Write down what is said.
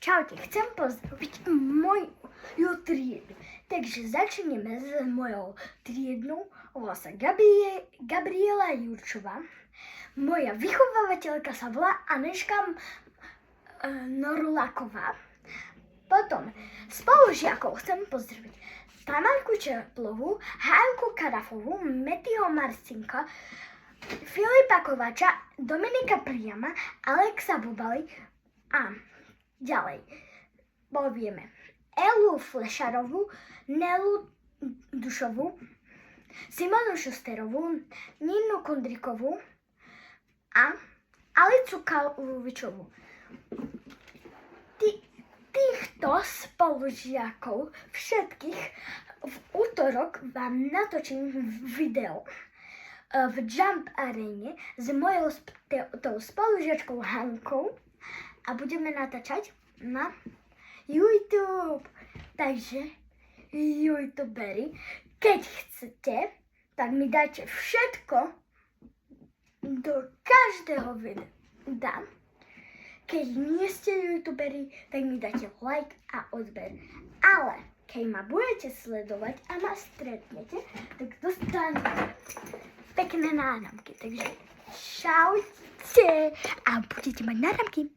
Čaute, chcem pozdraviť moju triedu. Takže začneme s mojou triednou. Volá sa Gabriela Jurčová. Moja vychovávateľka sa volá Aneška Norlaková. Potom spolužiakov chcem pozdraviť Tamarku Čeplovú, Hánku Karafovú, Metyho Marcinka, Filipa Kovača, Dominika Priama, Alexa Bubali a ďalej povieme Elu Flešarovú, Nelu Dušovú, Simonu Šusterovú, Ninu Kondrikovú a Alicu Kalvičovú. Týchto spolužiakov všetkých v útorok vám natočím video v Jump Arene s mojou spolužiačkou Hankou a budeme natáčať na YouTube. Takže YouTuberi, keď chcete, tak mi dajte všetko do každého videa. Keď nie ste YouTuberi, tak mi dajte like a odber. Ale keď ma budete sledovať a ma stretnete, tak dostanete pekné náramky. Takže čaute a budete mať náramky.